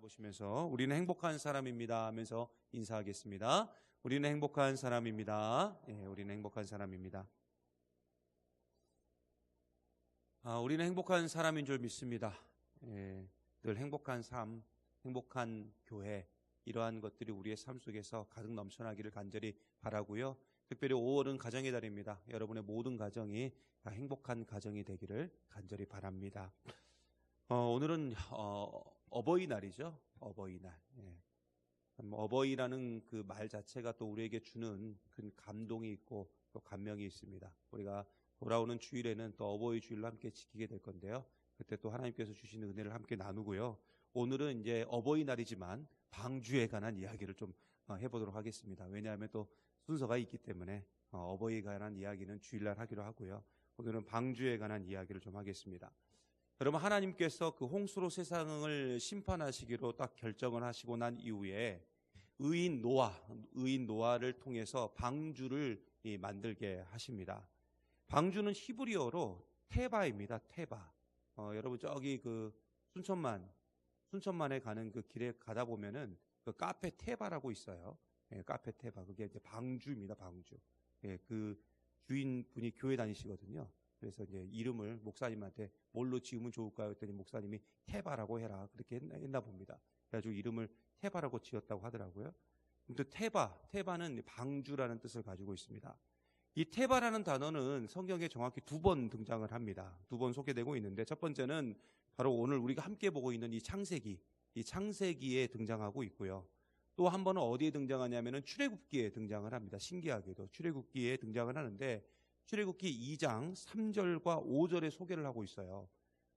바라보시면서 우리는 행복한 사람입니다 하면서 인사하겠습니다. 우리는 행복한 사람입니다. 우리는 행복한 사람입니다. 우리는 행복한 사람인 줄 믿습니다. 늘 행복한 삶, 행복한 교회, 이러한 것들이 우리의 삶 속에서 가득 넘쳐나기를 간절히 바라고요. 특별히 5월은 가정의 달입니다. 여러분의 모든 가정이 다 행복한 가정이 되기를 간절히 바랍니다. 오늘은 어버이날이죠. 어버이날. 어버이라는 그 말 자체가 또 우리에게 주는 큰 감동이 있고 또 감명이 있습니다. 우리가 돌아오는 주일에는 또 어버이 주일로 함께 지키게 될 건데요. 그때 또 하나님께서 주시는 은혜를 함께 나누고요. 오늘은 이제 어버이날이지만 방주에 관한 이야기를 좀 해보도록 하겠습니다. 왜냐하면 또 순서가 있기 때문에 어버이에 관한 이야기는 주일날 하기로 하고요. 오늘은 방주에 관한 이야기를 좀 하겠습니다. 여러분, 하나님께서 그 홍수로 세상을 심판하시기로 딱 결정을 하시고 난 이후에 의인 노아를 통해서 방주를 만들게 하십니다. 방주는 히브리어로 테바입니다. 테바. 여러분 저기 그 순천만에 가는 그 길에 가다 보면은 그 카페 테바라고 있어요. 카페 테바. 그게 이제 방주입니다. 방주. 그 주인분이 교회 다니시거든요. 그래서 이제 이름을 목사님한테 뭘로 지으면 좋을까요? 했더니 목사님이 테바라고 해라. 그렇게 했나 봅니다. 그래가지고 이름을 테바라고 지었다고 하더라고요. 근데 테바는 방주라는 뜻을 가지고 있습니다. 이 테바라는 단어는 성경에 정확히 2번 등장을 합니다. 2번 소개되고 있는데 첫 번째는 바로 오늘 우리가 함께 보고 있는 이 창세기에 등장하고 있고요. 또 한 번은 어디에 등장하냐면은 출애굽기에 등장을 합니다. 신기하게도 출애굽기에 등장을 하는데 출애굽기 2장 3절과 5절에 소개를 하고 있어요.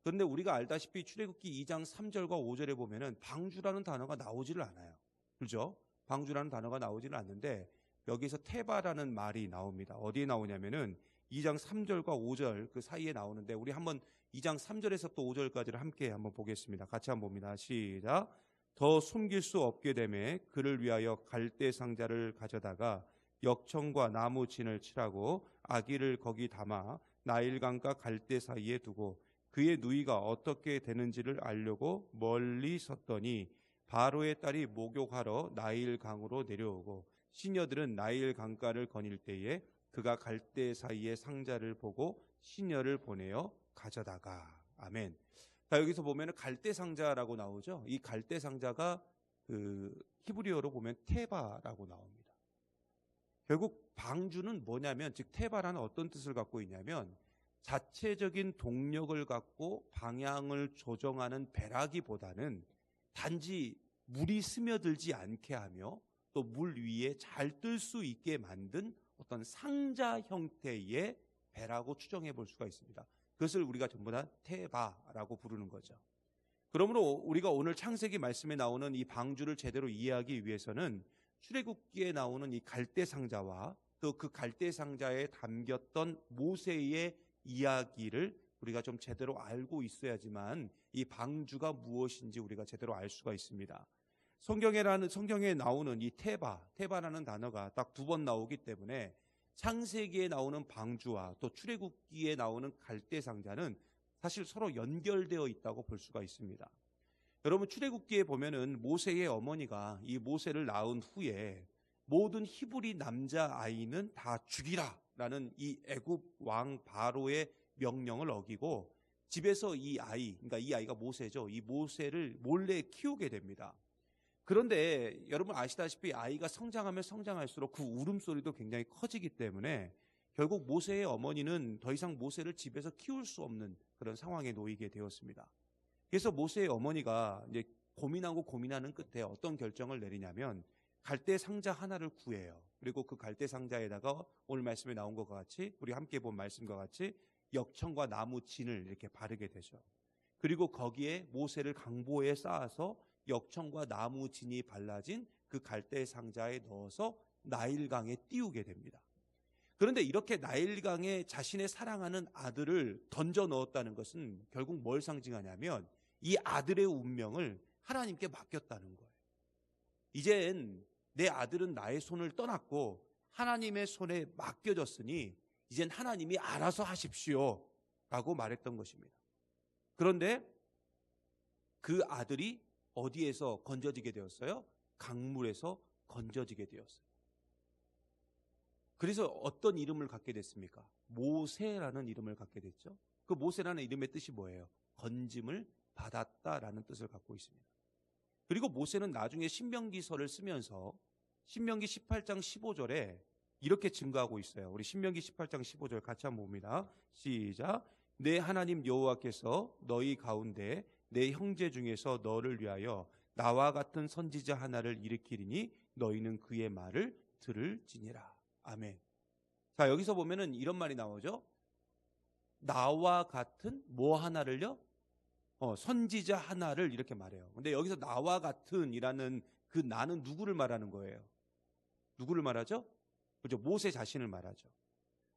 그런데 우리가 알다시피 출애굽기 2장 3절과 5절에 보면은 방주라는 단어가 나오지를 않아요. 그렇죠? 방주라는 단어가 나오지를 않는데 여기서 테바라는 말이 나옵니다. 어디에 나오냐면은 2장 3절과 5절 그 사이에 나오는데 우리 한번 2장 3절에서 또 5절까지를 함께 한번 보겠습니다. 같이 한번 봅니다. 시작. 더 숨길 수 없게 되매 그를 위하여 갈대 상자를 가져다가 역청과 나무 진을 칠하고 아기를 거기 담아 나일강과 갈대 사이에 두고 그의 누이가 어떻게 되는지를 알려고 멀리 섰더니 바로의 딸이 목욕하러 나일강으로 내려오고 시녀들은 나일 강가를 거닐 때에 그가 갈대 사이에 상자를 보고 시녀를 보내어 가져다가. 아멘. 자, 여기서 보면은 갈대 상자라고 나오죠. 이 갈대 상자가 그 히브리어로 보면 테바라고 나옵니다. 결국 방주는 뭐냐면, 즉 테바라는 어떤 뜻을 갖고 있냐면 자체적인 동력을 갖고 방향을 조정하는 배라기보다는 단지 물이 스며들지 않게 하며 또 물 위에 잘 뜰 수 있게 만든 어떤 상자 형태의 배라고 추정해 볼 수가 있습니다. 그것을 우리가 전부 다 테바라고 부르는 거죠. 그러므로 우리가 오늘 창세기 말씀에 나오는 이 방주를 제대로 이해하기 위해서는 출애굽기에 나오는 이 갈대 상자와 또 그 갈대 상자에 담겼던 모세의 이야기를 우리가 좀 제대로 알고 있어야지만 이 방주가 무엇인지 우리가 제대로 알 수가 있습니다. 성경에 나오는 이 테바라는 단어가 딱 2번 나오기 때문에 창세기에 나오는 방주와 또 출애굽기에 나오는 갈대 상자는 사실 서로 연결되어 있다고 볼 수가 있습니다. 여러분, 출애굽기에 보면은 모세의 어머니가 이 모세를 낳은 후에 모든 히브리 남자 아이는 다 죽이라라는 이 애굽 왕 바로의 명령을 어기고 집에서 그러니까 이 아이가 모세죠. 이 모세를 몰래 키우게 됩니다. 그런데 여러분 아시다시피 아이가 성장하면 성장할수록 그 울음소리도 굉장히 커지기 때문에 결국 모세의 어머니는 더 이상 모세를 집에서 키울 수 없는 그런 상황에 놓이게 되었습니다. 그래서 모세의 어머니가 이제 고민하는 끝에 어떤 결정을 내리냐면 갈대 상자 하나를 구해요. 그리고 그 갈대 상자에다가 오늘 말씀에 나온 것과 같이 우리 함께 본 말씀과 같이 역청과 나무 진을 이렇게 바르게 되죠. 그리고 거기에 모세를 강보에 쌓아서 역청과 나무 진이 발라진 그 갈대 상자에 넣어서 나일강에 띄우게 됩니다. 그런데 이렇게 나일강에 자신의 사랑하는 아들을 던져 넣었다는 것은 결국 뭘 상징하냐면 이 아들의 운명을 하나님께 맡겼다는 거예요. 이젠 내 아들은 나의 손을 떠났고 하나님의 손에 맡겨졌으니 이젠 하나님이 알아서 하십시오 라고 말했던 것입니다. 그런데 그 아들이 어디에서 건져지게 되었어요? 강물에서 건져지게 되었어요. 그래서 어떤 이름을 갖게 됐습니까? 모세라는 이름을 갖게 됐죠. 그 모세라는 이름의 뜻이 뭐예요? 건짐을 받았다라는 뜻을 갖고 있습니다. 그리고 모세는 나중에 신명기서를 쓰면서 신명기 18장 15절에 이렇게 증거하고 있어요. 우리 신명기 18장 15절 같이 한번 봅니다. 시작. 내 하나님 여호와께서 너희 가운데 내 형제 중에서 너를 위하여 나와 같은 선지자 하나를 일으키리니 너희는 그의 말을 들을지니라. 아멘. 자, 여기서 보면은 이런 말이 나오죠. 나와 같은 뭐 하나를요? 선지자 하나를 이렇게 말해요. 근데 여기서 나와 같은이라는 그 나는 누구를 말하는 거예요? 누구를 말하죠? 그죠? 모세 자신을 말하죠.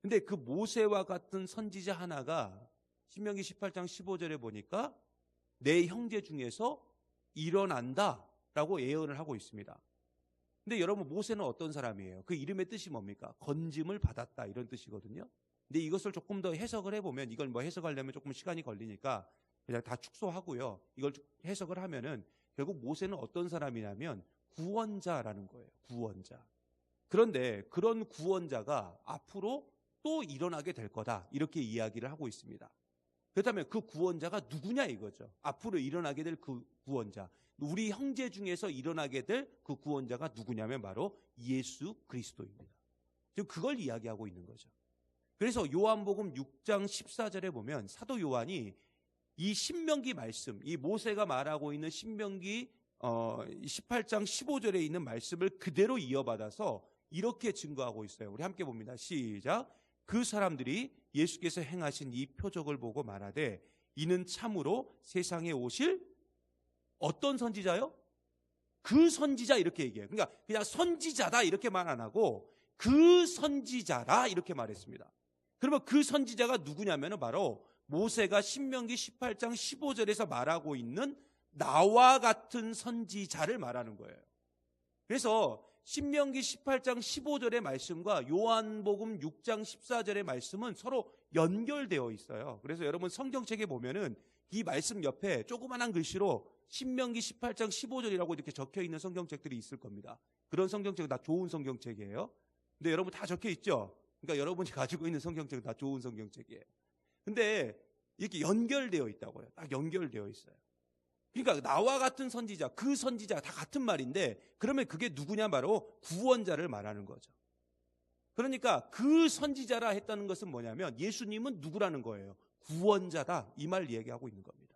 근데 그 모세와 같은 선지자 하나가 신명기 18장 15절에 보니까 내 형제 중에서 일어난다라고 예언을 하고 있습니다. 근데 여러분, 모세는 어떤 사람이에요? 그 이름의 뜻이 뭡니까? 건짐을 받았다, 이런 뜻이거든요. 근데 이것을 조금 더 해석을 해보면, 이걸 뭐 해석하려면 조금 시간이 걸리니까 그냥 다 축소하고요. 이걸 해석을 하면은 결국 모세는 어떤 사람이냐면 구원자라는 거예요. 구원자. 그런데 그런 구원자가 앞으로 또 일어나게 될 거다, 이렇게 이야기를 하고 있습니다. 그렇다면 그 구원자가 누구냐 이거죠. 앞으로 일어나게 될 그 구원자, 우리 형제 중에서 일어나게 될 그 구원자가 누구냐면 바로 예수 그리스도입니다. 지금 그걸 이야기하고 있는 거죠. 그래서 요한복음 6장 14절에 보면 사도 요한이 이 신명기 말씀, 이 모세가 말하고 있는 신명기 18장 15절에 있는 말씀을 그대로 이어받아서 이렇게 증거하고 있어요. 우리 함께 봅니다. 시작. 그 사람들이 예수께서 행하신 이 표적을 보고 말하되 이는 참으로 세상에 오실 어떤 선지자요? 그 선지자, 이렇게 얘기해요. 그러니까 그냥 선지자다 이렇게 말 안 하고 그 선지자라 이렇게 말했습니다. 그러면 그 선지자가 누구냐면 바로 모세가 신명기 18장 15절에서 말하고 있는 나와 같은 선지자를 말하는 거예요. 그래서 신명기 18장 15절의 말씀과 요한복음 6장 14절의 말씀은 서로 연결되어 있어요. 그래서 여러분 성경책에 보면은 이 말씀 옆에 조그만한 글씨로 신명기 18장 15절이라고 이렇게 적혀 있는 성경책들이 있을 겁니다. 그런 성경책은 다 좋은 성경책이에요. 근데 여러분 다 적혀 있죠? 그러니까 여러분이 가지고 있는 성경책은 다 좋은 성경책이에요. 근데 이렇게 연결되어 있다고요. 딱 연결되어 있어요. 그러니까 나와 같은 선지자, 그 선지자 다 같은 말인데 그러면 그게 누구냐? 바로 구원자를 말하는 거죠. 그러니까 그 선지자라 했다는 것은 뭐냐면 예수님은 누구라는 거예요? 구원자다, 이 말 얘기하고 있는 겁니다.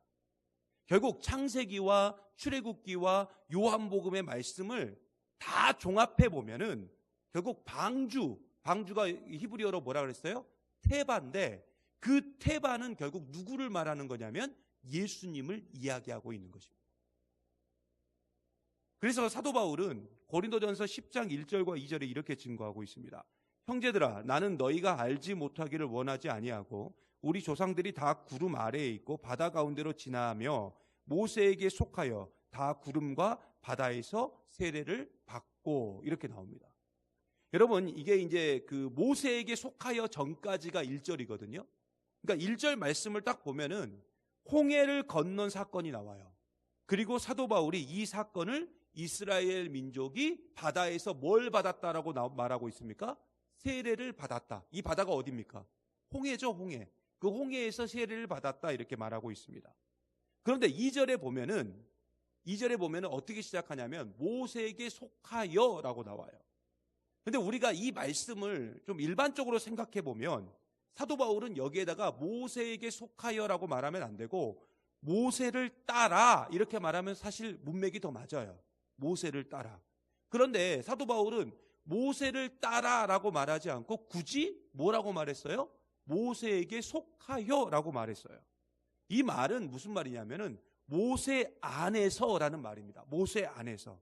결국 창세기와 출애굽기와 요한복음의 말씀을 다 종합해 보면은 결국 방주가 히브리어로 뭐라 그랬어요? 테바인데 그 테바는 결국 누구를 말하는 거냐면 예수님을 이야기하고 있는 것입니다. 그래서 사도 바울은 고린도전서 10장 1절과 2절에 이렇게 증거하고 있습니다. 형제들아, 나는 너희가 알지 못하기를 원하지 아니하고 우리 조상들이 다 구름 아래에 있고 바다 가운데로 지나며 모세에게 속하여 다 구름과 바다에서 세례를 받고, 이렇게 나옵니다. 여러분, 이게 이제 그 모세에게 속하여 전까지가 1절이거든요. 그러니까 1절 말씀을 딱 보면은 홍해를 건넌 사건이 나와요. 그리고 사도 바울이 이 사건을 이스라엘 민족이 바다에서 뭘 받았다라고 말하고 있습니까? 세례를 받았다. 이 바다가 어디입니까? 홍해죠, 홍해. 그 홍해에서 세례를 받았다, 이렇게 말하고 있습니다. 그런데 2절에 보면은 어떻게 시작하냐면 모세에게 속하여라고 나와요. 근데 우리가 이 말씀을 좀 일반적으로 생각해 보면 사도 바울은 여기에다가 모세에게 속하여라고 말하면 안 되고 모세를 따라 이렇게 말하면 사실 문맥이 더 맞아요. 모세를 따라. 그런데 사도 바울은 모세를 따라라고 말하지 않고 굳이 뭐라고 말했어요? 모세에게 속하여라고 말했어요. 이 말은 무슨 말이냐면은 모세 안에서라는 말입니다. 모세 안에서.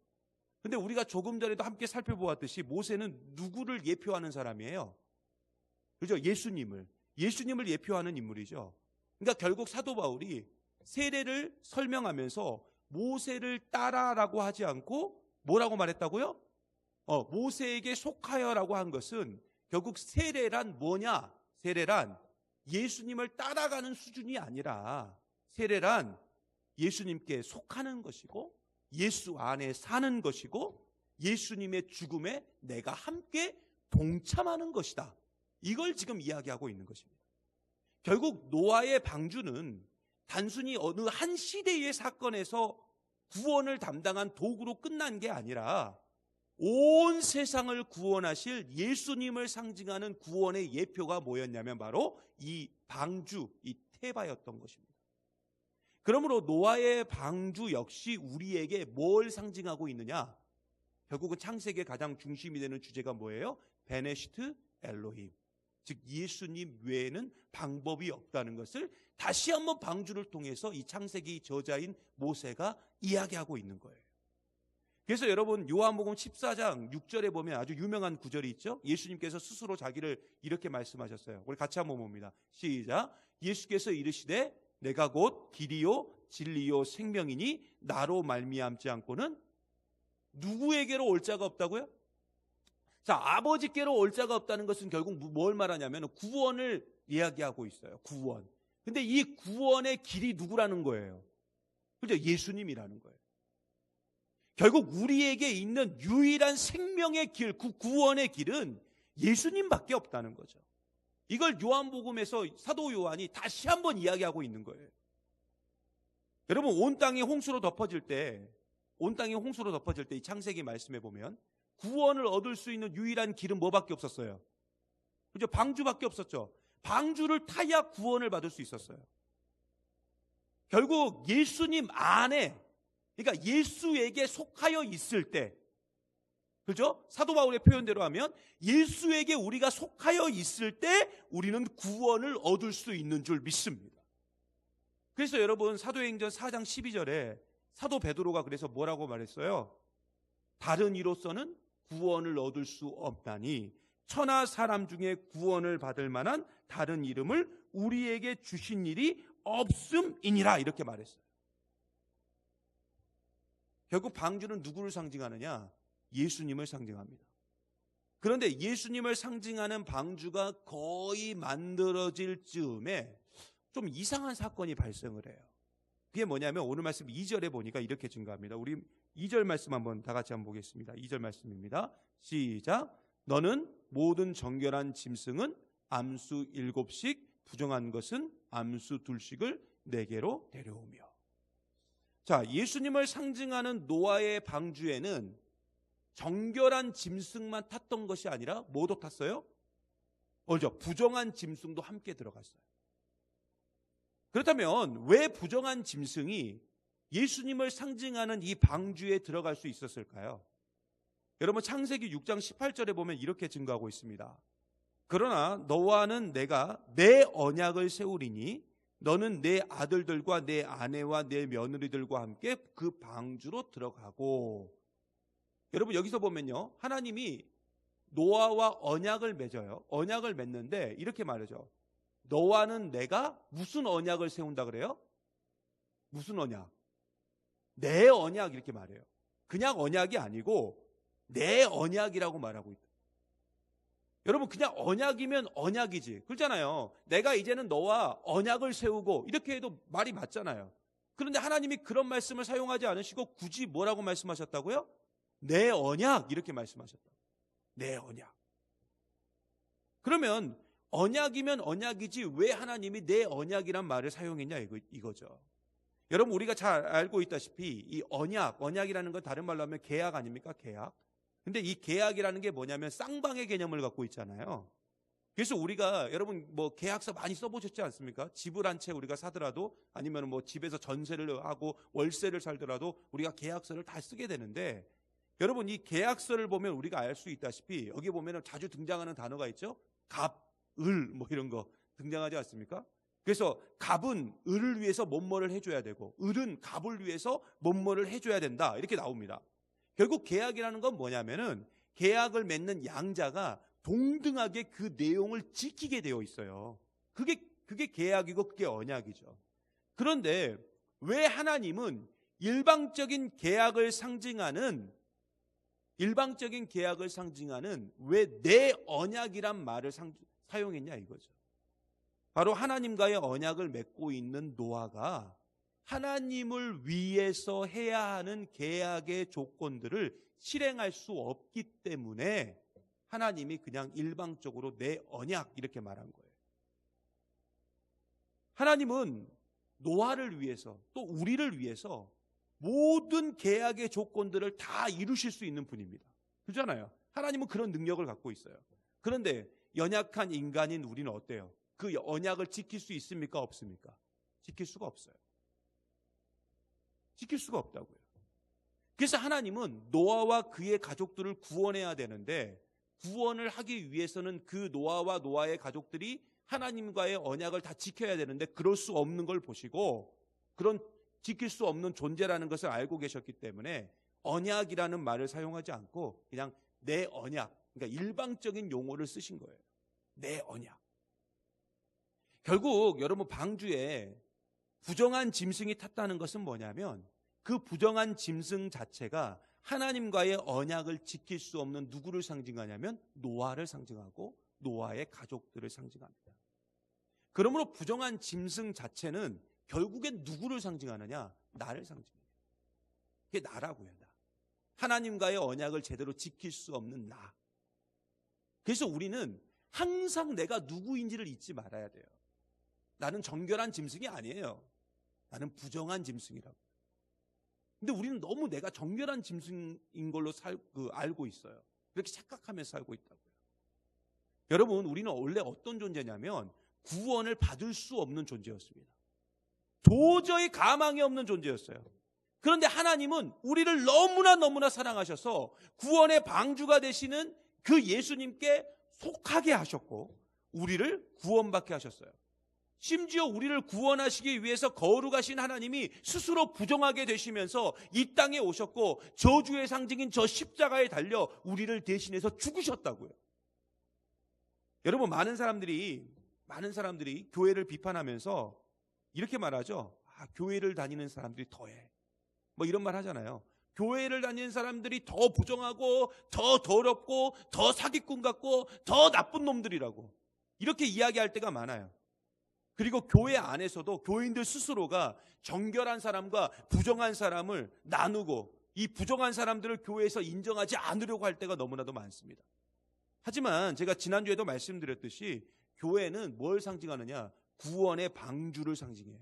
근데 우리가 조금 전에도 함께 살펴보았듯이 모세는 누구를 예표하는 사람이에요? 그죠? 예수님을 예표하는 인물이죠. 그러니까 결국 사도 바울이 세례를 설명하면서 모세를 따라라고 하지 않고 뭐라고 말했다고요? 모세에게 속하여라고 한 것은 결국 세례란 뭐냐? 세례란 예수님을 따라가는 수준이 아니라 세례란 예수님께 속하는 것이고 예수 안에 사는 것이고 예수님의 죽음에 내가 함께 동참하는 것이다. 이걸 지금 이야기하고 있는 것입니다. 결국 노아의 방주는 단순히 어느 한 시대의 사건에서 구원을 담당한 도구로 끝난 게 아니라 온 세상을 구원하실 예수님을 상징하는 구원의 예표가 뭐였냐면 바로 이 방주, 이 테바였던 것입니다. 그러므로 노아의 방주 역시 우리에게 뭘 상징하고 있느냐? 결국은 창세기의 가장 중심이 되는 주제가 뭐예요? 베네시트 엘로힘, 즉 예수님 외에는 방법이 없다는 것을 다시 한번 방주를 통해서 이 창세기 저자인 모세가 이야기하고 있는 거예요. 그래서 여러분 요한복음 14장 6절에 보면 아주 유명한 구절이 있죠. 예수님께서 스스로 자기를 이렇게 말씀하셨어요. 우리 같이 한번 봅니다. 시작. 예수께서 이르시되 내가 곧 길이요 진리요 생명이니 나로 말미암지 않고는 누구에게로 올 자가 없다고요? 자, 아버지께로 올 자가 없다는 것은 결국 뭘 말하냐면 구원을 이야기하고 있어요. 구원. 근데 이 구원의 길이 누구라는 거예요? 그죠? 예수님이라는 거예요. 결국 우리에게 있는 유일한 생명의 길, 구원의 길은 예수님밖에 없다는 거죠. 이걸 요한복음에서 사도 요한이 다시 한번 이야기하고 있는 거예요. 여러분 온 땅이 홍수로 덮어질 때 이 창세기 말씀에 보면 구원을 얻을 수 있는 유일한 길은 뭐밖에 없었어요? 그죠? 방주밖에 없었죠. 방주를 타야 구원을 받을 수 있었어요. 결국 예수님 안에, 그러니까 예수에게 속하여 있을 때, 그죠? 사도 바울의 표현대로 하면 예수에게 우리가 속하여 있을 때 우리는 구원을 얻을 수 있는 줄 믿습니다. 그래서 여러분 사도행전 4장 12절에 사도 베드로가 그래서 뭐라고 말했어요? 다른 이로서는 구원을 얻을 수 없다니 천하 사람 중에 구원을 받을 만한 다른 이름을 우리에게 주신 일이 없음이니라 이렇게 말했어요. 결국 방주는 누구를 상징하느냐? 예수님을 상징합니다. 그런데 예수님을 상징하는 방주가 거의 만들어질 즈음에 좀 이상한 사건이 발생을 해요. 그게 뭐냐면 오늘 말씀 2절에 보니까 이렇게 증가합니다. 우리 2절 말씀 한번 다 같이 한번 보겠습니다. 2절 말씀입니다. 시작. 너는 모든 정결한 짐승은 암수 7씩 부정한 것은 암수 2씩을 내게로 데려오며. 자, 예수님을 상징하는 노아의 방주에는 정결한 짐승만 탔던 것이 아니라 뭐도 탔어요? 부정한 짐승도 함께 들어갔어요. 그렇다면 왜 부정한 짐승이 예수님을 상징하는 이 방주에 들어갈 수 있었을까요? 여러분 창세기 6장 18절에 보면 이렇게 증거하고 있습니다. 그러나 너와는 내가 내 언약을 세우리니 너는 내 아들들과 내 아내와 내 며느리들과 함께 그 방주로 들어가고. 여러분 여기서 보면요, 하나님이 노아와 언약을 맺어요. 언약을 맺는데 이렇게 말하죠. 너와는 내가 무슨 언약을 세운다 그래요? 무슨 언약? 내 언약 이렇게 말해요. 그냥 언약이 아니고 내 언약이라고 말하고 있다. 여러분 그냥 언약이면 언약이지. 그렇잖아요. 내가 이제는 너와 언약을 세우고 이렇게 해도 말이 맞잖아요. 그런데 하나님이 그런 말씀을 사용하지 않으시고 굳이 뭐라고 말씀하셨다고요? 내 언약 이렇게 말씀하셨다. 내 언약. 그러면 언약이면 언약이지 왜 하나님이 내 언약이란 말을 사용했냐 이거죠. 여러분 우리가 잘 알고 있다시피 이 언약이라는 건 다른 말로 하면 계약 아닙니까? 계약. 근데 이 계약이라는 게 뭐냐면 쌍방의 개념을 갖고 있잖아요. 그래서 우리가 여러분 뭐 계약서 많이 써보셨지 않습니까? 집을 한 채 우리가 사더라도 아니면 뭐 집에서 전세를 하고 월세를 살더라도 우리가 계약서를 다 쓰게 되는데 여러분 이 계약서를 보면 우리가 알 수 있다시피 여기 보면 자주 등장하는 단어가 있죠. 갑, 을 뭐 이런 거 등장하지 않습니까? 그래서 갑은 을을 위해서 뭐뭐를 해줘야 되고 을은 갑을 위해서 뭐뭐를 해줘야 된다 이렇게 나옵니다. 결국 계약이라는 건 뭐냐면은 계약을 맺는 양자가 동등하게 그 내용을 지키게 되어 있어요. 그게 계약이고 그게 언약이죠. 그런데 왜 하나님은 일방적인 계약을 상징하는 왜 내 언약이란 말을 사용했냐 이거죠. 바로 하나님과의 언약을 맺고 있는 노아가 하나님을 위해서 해야 하는 계약의 조건들을 실행할 수 없기 때문에 하나님이 그냥 일방적으로 내 언약 이렇게 말한 거예요. 하나님은 노아를 위해서 또 우리를 위해서 모든 계약의 조건들을 다 이루실 수 있는 분입니다. 그렇잖아요. 하나님은 그런 능력을 갖고 있어요. 그런데 연약한 인간인 우리는 어때요? 그 언약을 지킬 수 있습니까? 없습니까? 지킬 수가 없어요. 지킬 수가 없다고요. 그래서 하나님은 노아와 그의 가족들을 구원해야 되는데 구원을 하기 위해서는 그 노아와 노아의 가족들이 하나님과의 언약을 다 지켜야 되는데 그럴 수 없는 걸 보시고 그런 지킬 수 없는 존재라는 것을 알고 계셨기 때문에 언약이라는 말을 사용하지 않고 그냥 내 언약, 그러니까 일방적인 용어를 쓰신 거예요. 내 언약. 결국 여러분 방주에 부정한 짐승이 탔다는 것은 뭐냐면 그 부정한 짐승 자체가 하나님과의 언약을 지킬 수 없는 누구를 상징하냐면 노아를 상징하고 노아의 가족들을 상징합니다. 그러므로 부정한 짐승 자체는 결국엔 누구를 상징하느냐? 나를 상징해요. 그게 나라고요. 나. 하나님과의 언약을 제대로 지킬 수 없는 나. 그래서 우리는 항상 내가 누구인지를 잊지 말아야 돼요. 나는 정결한 짐승이 아니에요. 나는 부정한 짐승이라고. 근데 우리는 너무 내가 정결한 짐승인 걸로 알고 있어요. 그렇게 착각하면서 살고 있다고요. 여러분, 우리는 원래 어떤 존재냐면 구원을 받을 수 없는 존재였습니다. 도저히 가망이 없는 존재였어요. 그런데 하나님은 우리를 너무나 사랑하셔서 구원의 방주가 되시는 그 예수님께 속하게 하셨고 우리를 구원받게 하셨어요. 심지어 우리를 구원하시기 위해서 거룩하신 하나님이 스스로 부정하게 되시면서 이 땅에 오셨고 저주의 상징인 저 십자가에 달려 우리를 대신해서 죽으셨다고요. 여러분, 많은 사람들이 교회를 비판하면서 이렇게 말하죠. 교회를 다니는 사람들이 더해. 뭐 이런 말 하잖아요. 교회를 다니는 사람들이 더 부정하고 더 더럽고 더 사기꾼 같고 더 나쁜 놈들이라고 이렇게 이야기할 때가 많아요. 그리고 교회 안에서도 교인들 스스로가 정결한 사람과 부정한 사람을 나누고 이 부정한 사람들을 교회에서 인정하지 않으려고 할 때가 너무나도 많습니다. 하지만 제가 지난주에도 말씀드렸듯이 교회는 뭘 상징하느냐? 구원의 방주를 상징해요.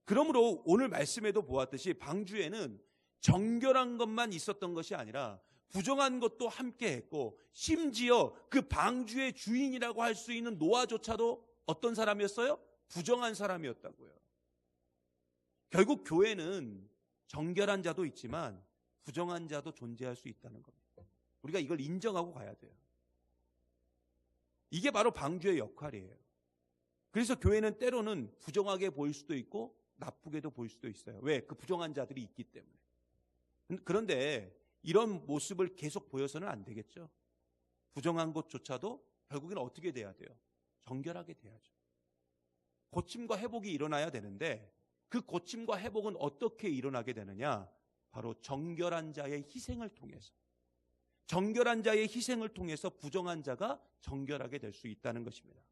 그러므로 오늘 말씀에도 보았듯이 방주에는 정결한 것만 있었던 것이 아니라 부정한 것도 함께 했고 심지어 그 방주의 주인이라고 할 수 있는 노아조차도 어떤 사람이었어요? 부정한 사람이었다고요. 결국 교회는 정결한 자도 있지만 부정한 자도 존재할 수 있다는 겁니다. 우리가 이걸 인정하고 가야 돼요. 이게 바로 방주의 역할이에요. 그래서 교회는 때로는 부정하게 보일 수도 있고 나쁘게도 보일 수도 있어요. 왜? 그 부정한 자들이 있기 때문에. 그런데 이런 모습을 계속 보여서는 안 되겠죠. 부정한 것조차도 결국에는 어떻게 돼야 돼요? 정결하게 돼야죠. 고침과 회복이 일어나야 되는데 그 고침과 회복은 어떻게 일어나게 되느냐? 바로 정결한 자의 희생을 통해서. 정결한 자의 희생을 통해서 부정한 자가 정결하게 될 수 있다는 것입니다.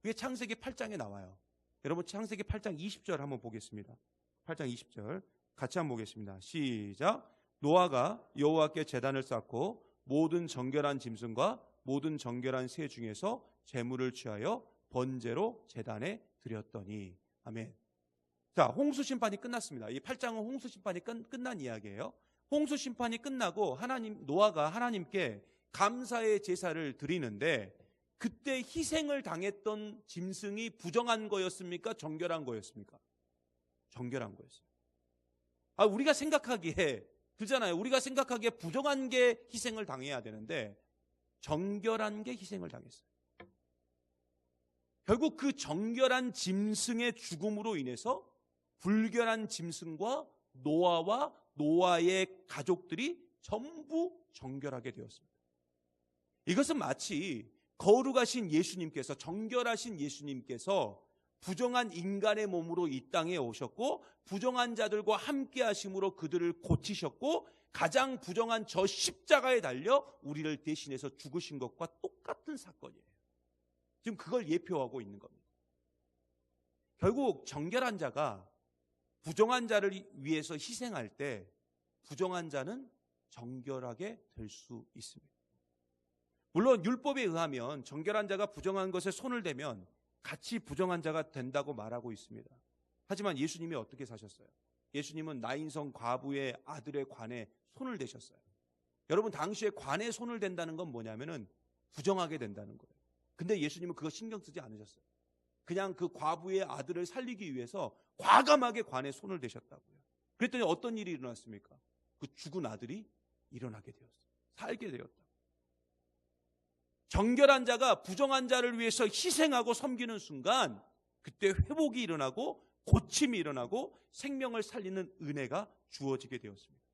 그게 창세기 8장에 나와요. 여러분 창세기 8장 20절 한번 보겠습니다. 8장 20절 같이 한번 보겠습니다. 시작. 노아가 여호와께 제단을 쌓고 모든 정결한 짐승과 모든 정결한 새 중에서 제물을 취하여 번제로 제단에 드렸더니. 아멘. 자, 홍수 심판이 끝났습니다. 이 8장은 홍수 심판이 끝난 이야기예요. 홍수 심판이 끝나고 노아가 하나님께 감사의 제사를 드리는데 그때 희생을 당했던 짐승이 부정한 거였습니까? 정결한 거였습니까? 정결한 거였어요. 우리가 생각하기에 그잖아요. 우리가 생각하기에 부정한 게 희생을 당해야 되는데 정결한 게 희생을 당했어요. 결국 그 정결한 짐승의 죽음으로 인해서 불결한 짐승과 노아와 노아의 가족들이 전부 정결하게 되었습니다. 이것은 마치 거룩하신 예수님께서, 정결하신 예수님께서 부정한 인간의 몸으로 이 땅에 오셨고 부정한 자들과 함께 하심으로 그들을 고치셨고 가장 부정한 저 십자가에 달려 우리를 대신해서 죽으신 것과 똑같은 사건이에요. 지금 그걸 예표하고 있는 겁니다. 결국 정결한 자가 부정한 자를 위해서 희생할 때 부정한 자는 정결하게 될 수 있습니다. 물론 율법에 의하면 정결한 자가 부정한 것에 손을 대면 같이 부정한 자가 된다고 말하고 있습니다. 하지만 예수님이 어떻게 사셨어요? 예수님은 나인성 과부의 아들의 관에 손을 대셨어요. 여러분, 당시에 관에 손을 댄다는 건 뭐냐면은 부정하게 된다는 거예요. 근데 예수님은 그거 신경 쓰지 않으셨어요. 그냥 그 과부의 아들을 살리기 위해서 과감하게 관에 손을 대셨다고요. 그랬더니 어떤 일이 일어났습니까? 그 죽은 아들이 일어나게 되었어요. 살게 되었다. 정결한 자가 부정한 자를 위해서 희생하고 섬기는 순간 그때 회복이 일어나고 고침이 일어나고 생명을 살리는 은혜가 주어지게 되었습니다.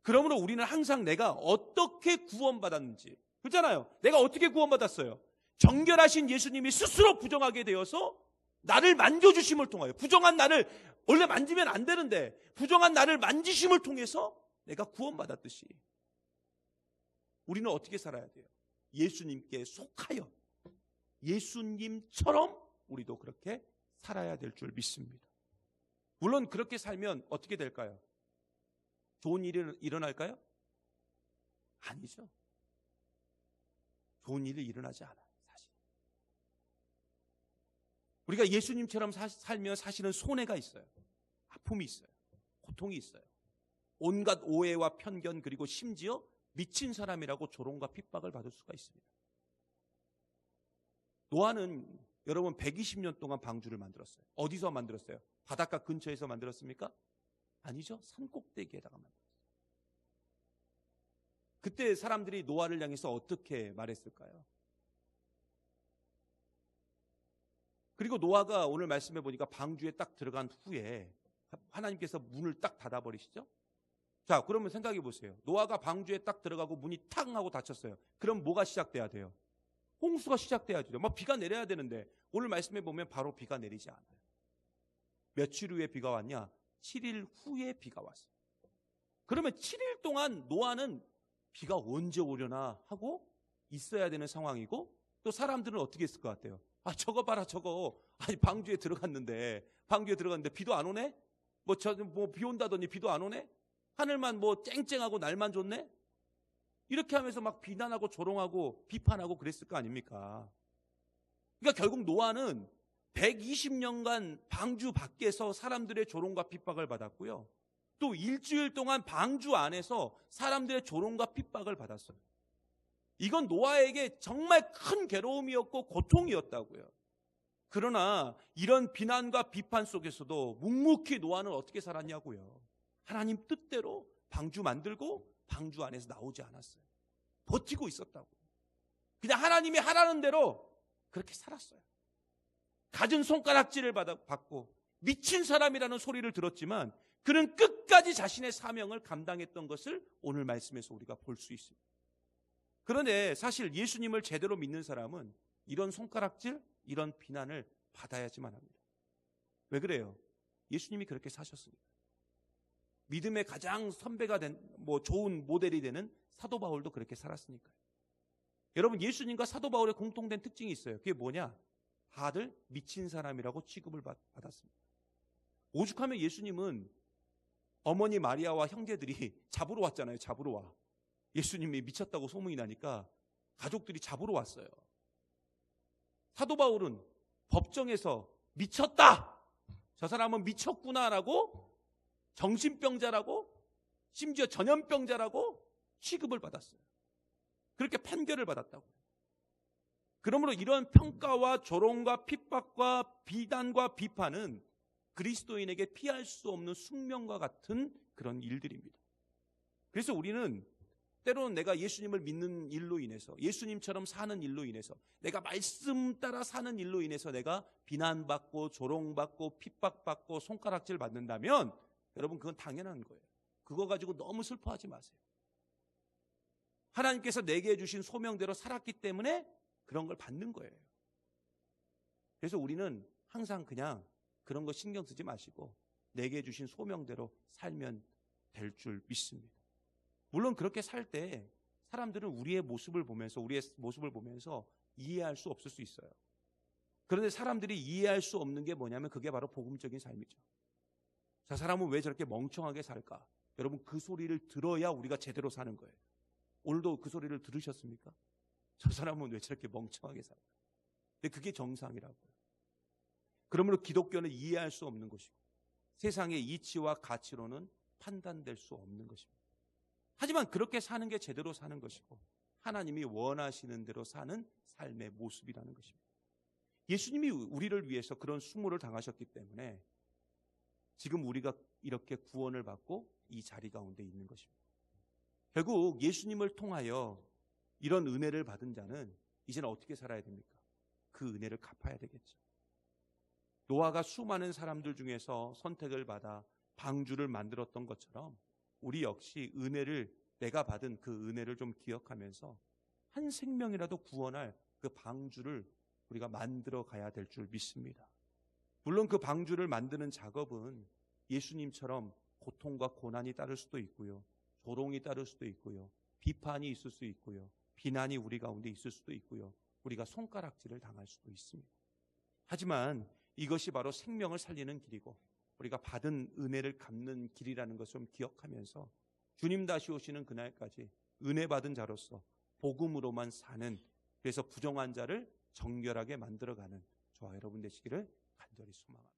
그러므로 우리는 항상 내가 어떻게 구원받았는지, 그렇잖아요. 내가 어떻게 구원받았어요? 정결하신 예수님이 스스로 부정하게 되어서 나를 만져주심을 통하여, 부정한 나를 원래 만지면 안 되는데 부정한 나를 만지심을 통해서 내가 구원받았듯이 우리는 어떻게 살아야 돼요? 예수님께 속하여 예수님처럼 우리도 그렇게 살아야 될 줄 믿습니다. 물론 그렇게 살면 어떻게 될까요? 좋은 일이 일어날까요? 아니죠. 좋은 일이 일어나지 않아요, 사실. 우리가 예수님처럼 살면 사실은 손해가 있어요. 아픔이 있어요. 고통이 있어요. 온갖 오해와 편견, 그리고 심지어 미친 사람이라고 조롱과 핍박을 받을 수가 있습니다. 노아는 여러분 120년 동안 방주를 만들었어요. 어디서 만들었어요? 바닷가 근처에서 만들었습니까? 아니죠. 산 꼭대기에다가 만들었어요. 그때 사람들이 노아를 향해서 어떻게 말했을까요? 그리고 노아가 오늘 말씀해 보니까 방주에 딱 들어간 후에 하나님께서 문을 딱 닫아버리시죠? 자, 그러면 생각해 보세요. 노아가 방주에 딱 들어가고 문이 탁 하고 닫혔어요. 그럼 뭐가 시작돼야 돼요? 홍수가 시작돼야죠. 막 비가 내려야 되는데 오늘 말씀해 보면 바로 비가 내리지 않아요. 며칠 후에 비가 왔냐? 7일 후에 비가 왔어요. 그러면 7일 동안 노아는 비가 언제 오려나 하고 있어야 되는 상황이고, 또 사람들은 어떻게 했을 것 같아요? 아, 저거 봐라, 저거. 아니, 방주에 들어갔는데 비도 안 오네? 비 온다더니 비도 안 오네? 하늘만 쨍쨍하고 날만 좋네? 이렇게 하면서 막 비난하고 조롱하고 비판하고 그랬을 거 아닙니까? 그러니까 결국 노아는 120년간 방주 밖에서 사람들의 조롱과 핍박을 받았고요. 또 일주일 동안 방주 안에서 사람들의 조롱과 핍박을 받았어요. 이건 노아에게 정말 큰 괴로움이었고 고통이었다고요. 그러나 이런 비난과 비판 속에서도 묵묵히 노아는 어떻게 살았냐고요. 하나님 뜻대로 방주 만들고 방주 안에서 나오지 않았어요. 버티고 있었다고. 그냥 하나님이 하라는 대로 그렇게 살았어요. 갖은 손가락질을 받고 미친 사람이라는 소리를 들었지만 그는 끝까지 자신의 사명을 감당했던 것을 오늘 말씀에서 우리가 볼 수 있습니다. 그런데 사실 예수님을 제대로 믿는 사람은 이런 손가락질, 이런 비난을 받아야지만 합니다. 왜 그래요? 예수님이 그렇게 사셨으니까. 믿음의 가장 선배가 된, 좋은 모델이 되는 사도 바울도 그렇게 살았으니까요. 여러분, 예수님과 사도 바울의 공통된 특징이 있어요. 그게 뭐냐? 다들 미친 사람이라고 취급을 받았습니다. 오죽하면 예수님은 어머니 마리아와 형제들이 잡으러 왔잖아요. 잡으러 와. 예수님이 미쳤다고 소문이 나니까 가족들이 잡으러 왔어요. 사도 바울은 법정에서 미쳤다! 저 사람은 미쳤구나라고, 정신병자라고, 심지어 전염병자라고 취급을 받았어요. 그렇게 판결을 받았다고. 그러므로 이런 평가와 조롱과 핍박과 비단과 비판은 그리스도인에게 피할 수 없는 숙명과 같은 그런 일들입니다. 그래서 우리는 때로는 내가 예수님을 믿는 일로 인해서, 예수님처럼 사는 일로 인해서, 내가 말씀 따라 사는 일로 인해서 내가 비난받고 조롱받고 핍박받고 손가락질 받는다면 여러분, 그건 당연한 거예요. 그거 가지고 너무 슬퍼하지 마세요. 하나님께서 내게 주신 소명대로 살았기 때문에 그런 걸 받는 거예요. 그래서 우리는 항상 그냥 그런 거 신경 쓰지 마시고 내게 주신 소명대로 살면 될 줄 믿습니다. 물론 그렇게 살 때 사람들은 우리의 모습을 보면서 이해할 수 없을 수 있어요. 그런데 사람들이 이해할 수 없는 게 뭐냐면 그게 바로 복음적인 삶이죠. 저 사람은 왜 저렇게 멍청하게 살까? 여러분, 그 소리를 들어야 우리가 제대로 사는 거예요. 오늘도 그 소리를 들으셨습니까? 저 사람은 왜 저렇게 멍청하게 살까? 근데 그게 정상이라고요. 그러므로 기독교는 이해할 수 없는 것이고 세상의 이치와 가치로는 판단될 수 없는 것입니다. 하지만 그렇게 사는 게 제대로 사는 것이고 하나님이 원하시는 대로 사는 삶의 모습이라는 것입니다. 예수님이 우리를 위해서 그런 수모를 당하셨기 때문에 지금 우리가 이렇게 구원을 받고 이 자리 가운데 있는 것입니다. 결국 예수님을 통하여 이런 은혜를 받은 자는 이제는 어떻게 살아야 됩니까? 그 은혜를 갚아야 되겠죠. 노아가 수많은 사람들 중에서 선택을 받아 방주를 만들었던 것처럼 우리 역시 내가 받은 그 은혜를 좀 기억하면서 한 생명이라도 구원할 그 방주를 우리가 만들어 가야 될 줄 믿습니다. 물론 그 방주를 만드는 작업은 예수님처럼 고통과 고난이 따를 수도 있고요. 조롱이 따를 수도 있고요. 비판이 있을 수 있고요. 비난이 우리 가운데 있을 수도 있고요. 우리가 손가락질을 당할 수도 있습니다. 하지만 이것이 바로 생명을 살리는 길이고 우리가 받은 은혜를 갚는 길이라는 것을 좀 기억하면서 주님 다시 오시는 그날까지 은혜 받은 자로서 복음으로만 사는, 그래서 부정한 자를 정결하게 만들어가는 저와 여러분 되시기를 간절히 소망합니다.